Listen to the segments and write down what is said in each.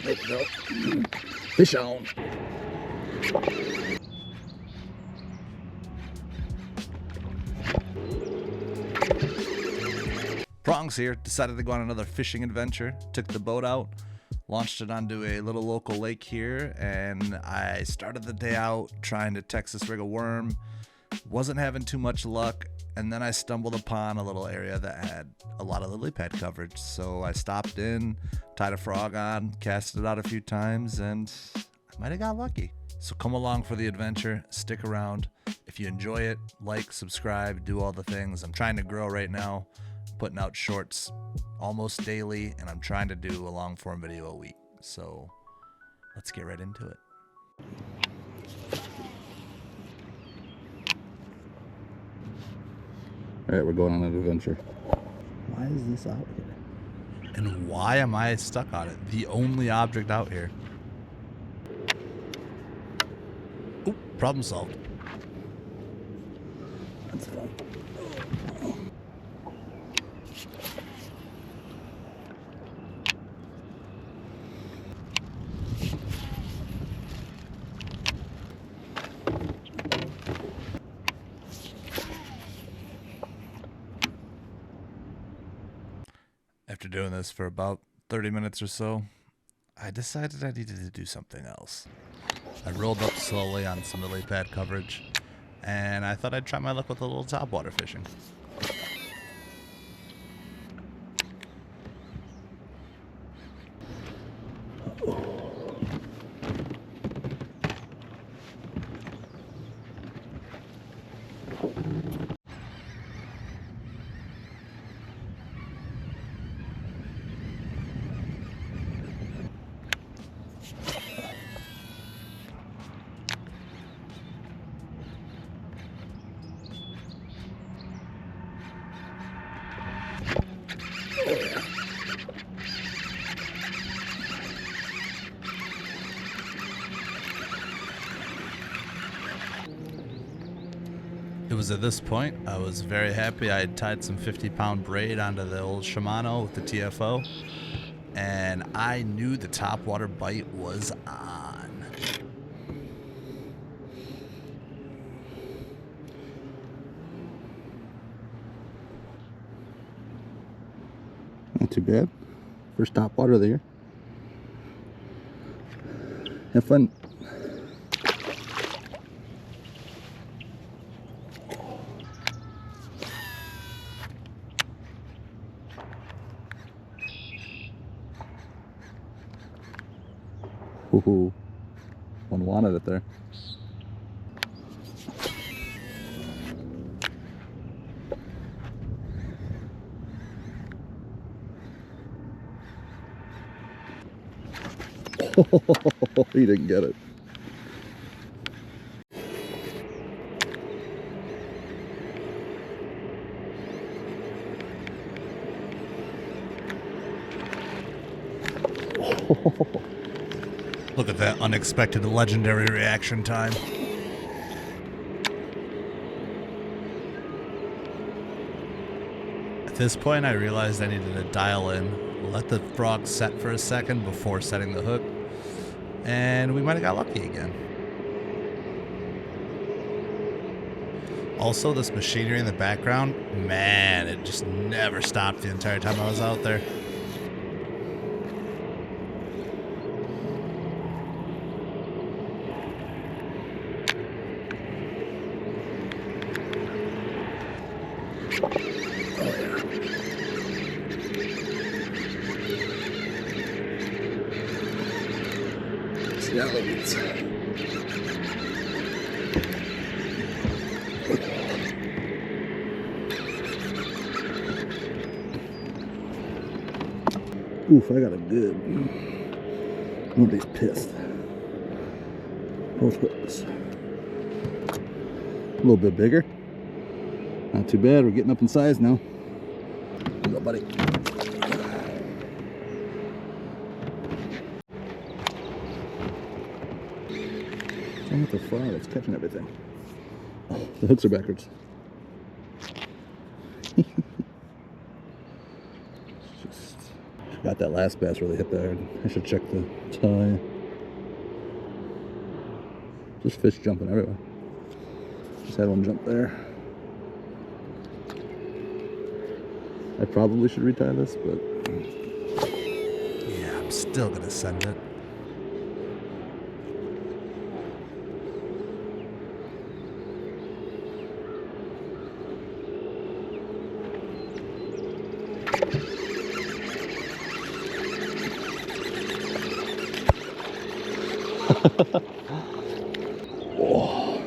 There we go. Fish on. Prongs here. Decided to go on another fishing adventure. Took the boat out, launched it onto a little local lake here, and I started the day out trying to Texas rig a worm. Wasn't having too much luck, and then I stumbled upon a little area that had a lot of lily pad coverage. So I stopped in, tied a frog on, casted it out a few times, and I might have got lucky. So come along for the adventure, stick around. If you enjoy it, like, subscribe, do all the things. I'm trying to grow right now, putting out shorts almost daily, and I'm trying to do a long form video a week. So let's get right into it. All right, we're going on an adventure. Why is this out here? And why am I stuck on it? The only object out here. Oop, problem solved. That's fun. After doing this for about 30 minutes or so, I decided I needed to do something else. I rolled up slowly on some lily pad coverage, and I thought I'd try my luck with a little topwater fishing. It was at this point I was very happy. I had tied some 50-pound braid onto the old Shimano with the TFO, and I knew the topwater bite was on. Not too bad. First topwater of the year. Have fun. Ooh, one wanted it there. Oh, he didn't get it. Look at that unexpected legendary reaction time. At this point, I realized I needed to dial in, let the frog set for a second before setting the hook, and we might have got lucky again. Also, this machinery in the background, man, it just never stopped the entire time I was out there. Scallops. Oof, I got a good one of these pissed. Both hooks. A little bit bigger. Not too bad, we're getting up in size now. Here you go, buddy. Same with the fly that's catching everything. Oh, the hooks are backwards. Just Got that last bass really hit there. I should check the tie. Just fish jumping everywhere. Just had one jump there. I probably should retie this, but yeah, I'm still gonna send it. Oh.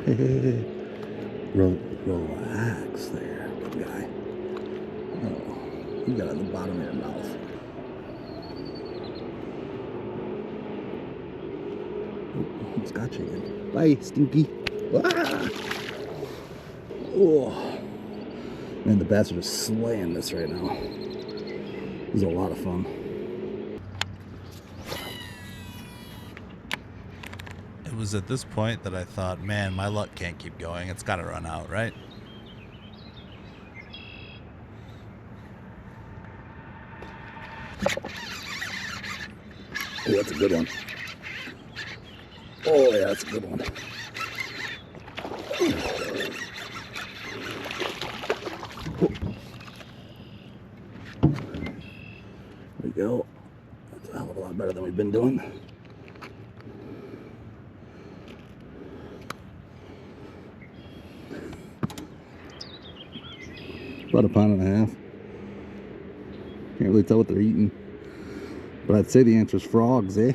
Hey. Relax there, good guy. Oh, you got it at the bottom of your mouth. Oh, he's got you again. Bye, Stinky. Ah! Oh. Man, the bass are just slaying this right now. This is a lot of fun. It was at this point that I thought, man, my luck can't keep going. It's got to run out, right? Oh, that's a good one. Oh, yeah, that's a good one. There we go. That's a hell of a lot better than we've been doing. About a pound and a half. Can't really tell what they're eating. But I'd say the answer is frogs, eh?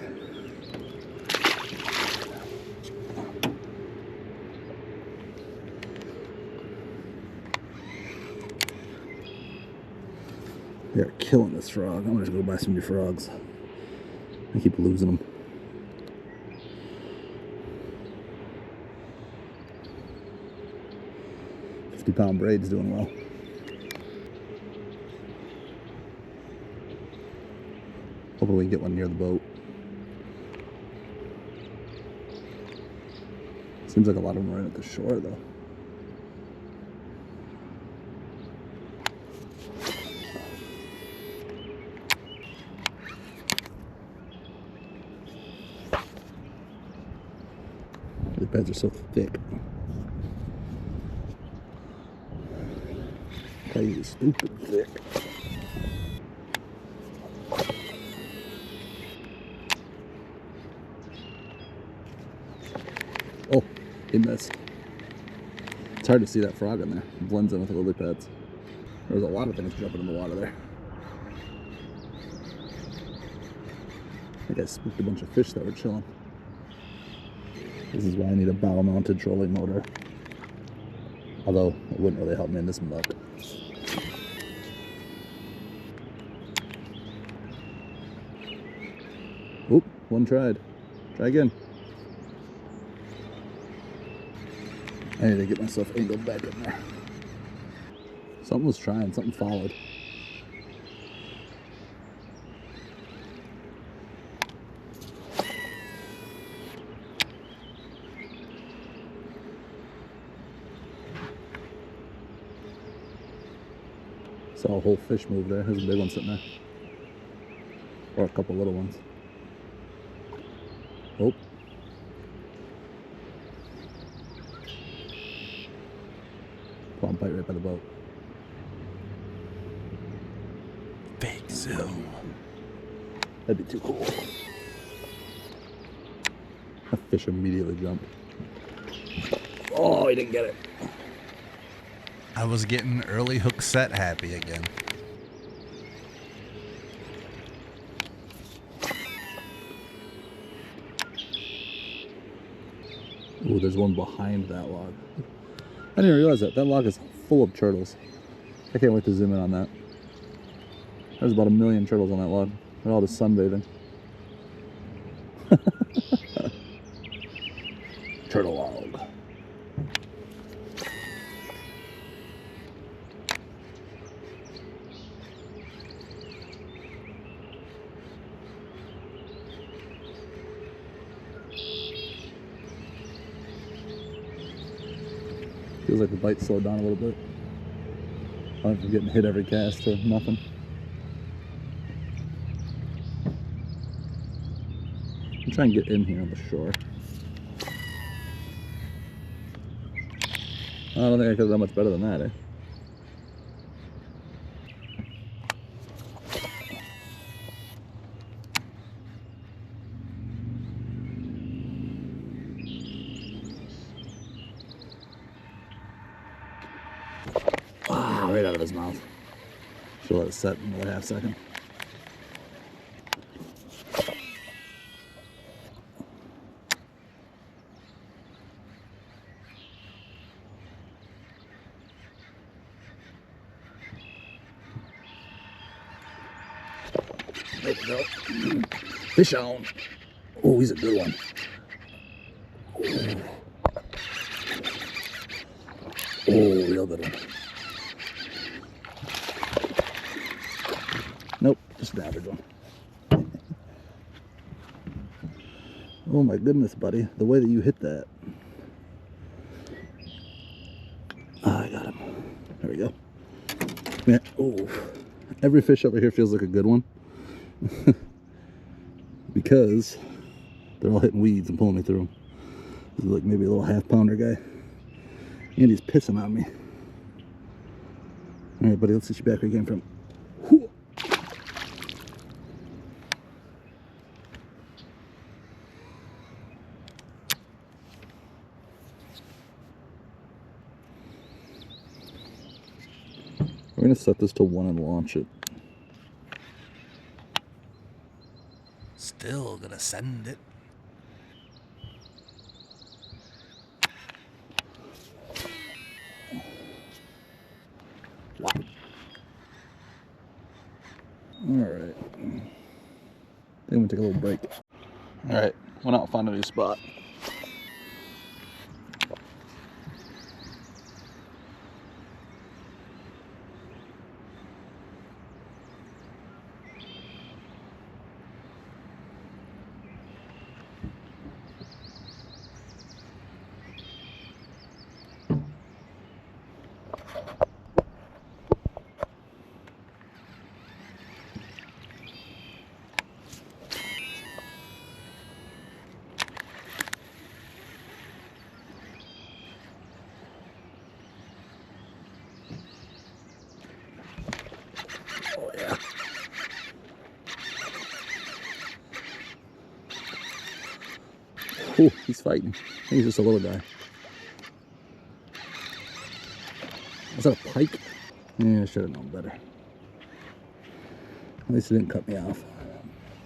They're killing this frog. I'm gonna just go buy some new frogs. I keep losing them. £50 braid's doing well. Hopefully we can get one near the boat. Seems like a lot of them are in at the shore though. The beds are so thick. Crazy stupid thick. Oh, he missed. It's hard to see that frog in there. It blends in with the lily pads. There's a lot of things jumping in the water there. I think I spooked a bunch of fish that were chilling. This is why I need a bow-mounted trolling motor. Although, it wouldn't really help me in this muck. Oop, one tried. Try again. I need to get myself angled back in there. Something was trying, something followed. Saw a whole fish move there. There's a big one sitting there. Or a couple little ones. Oh. Come on, bite right by the boat. Fake zoom. That'd be too cool. That fish immediately jumped. Oh, he didn't get it. I was getting early hook set happy again. Ooh, there's one behind that log. I didn't realize that. That log is full of turtles. I can't wait to zoom in on that. There's about 1 million turtles on that log. They're all just sunbathing. Turtle log. Feels like the bite slowed down a little bit. I'm getting hit every cast to nothing. I'm trying to get in here on the shore. I don't think I could have done much better than that, eh? Wow, right out of his mouth. Should let it set in another half second. There we go. Fish on. Oh, he's a good one. Oh, real good one. Nope, just an average one. Oh my goodness, buddy. The way that you hit that. Ah, I got him. There we go. Man, oh, every fish over here feels like a good one. Because they're all hitting weeds and pulling me through them. This is like maybe a little half-pounder guy. And he's pissing on me. All right, buddy, let's get you back where you came from. Whew. We're going to set this to 1 and launch it. Still going to send it. Wow. Alright. I think I'm going to take a little break. Alright, went out and found a new spot. Oh yeah. Oh, he's fighting. He's just a little guy. Was that a pike? Yeah, I should have known better. At least it didn't cut me off.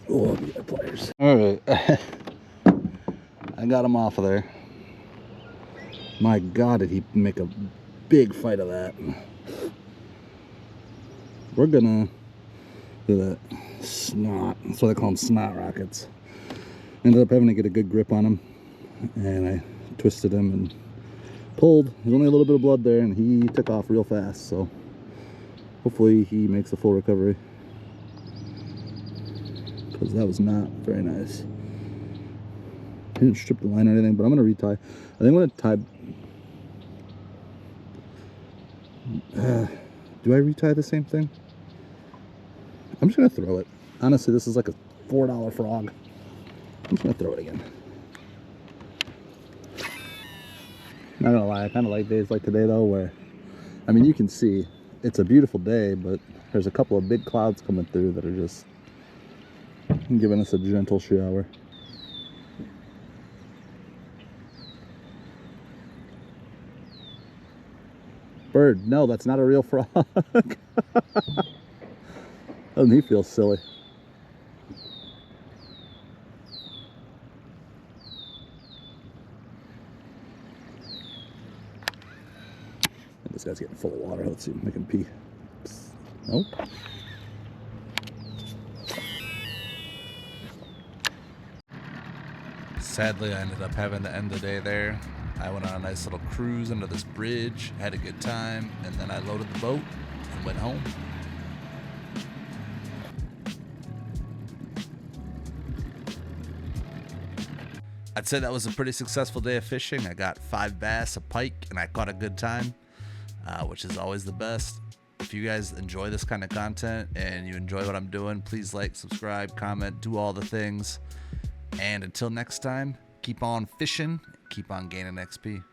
Oh, the other pliers. Alright. I got him off of there. My God, did he make a big fight of that. We're gonna do that snot. That's why they call them snot rockets. Ended up having to get a good grip on him, and I twisted him and pulled. There's only a little bit of blood there, and he took off real fast, so hopefully he makes a full recovery, because that was not very nice. I didn't strip the line or anything, but I'm gonna retie. I think I'm gonna tie. Do I retie the same thing? I'm just gonna throw it. Honestly, this is like a $4 frog. I'm just gonna throw it again. Not gonna lie, I kind of like days like today though, where, I mean, you can see it's a beautiful day, but there's a couple of big clouds coming through that are just giving us a gentle shower. Bird, no, that's not a real frog. Doesn't he feel silly? This guy's getting full of water. Let's see, make him pee. Psst. Nope. Sadly, I ended up having to end the day there. I went on a nice little cruise under this bridge, had a good time, and then I loaded the boat and went home. I'd say that was a pretty successful day of fishing. I got 5 bass, a pike, and I caught a good time, which is always the best. If you guys enjoy this kind of content and you enjoy what I'm doing, please like, subscribe, comment, do all the things. And until next time, keep on fishing, keep on gaining XP.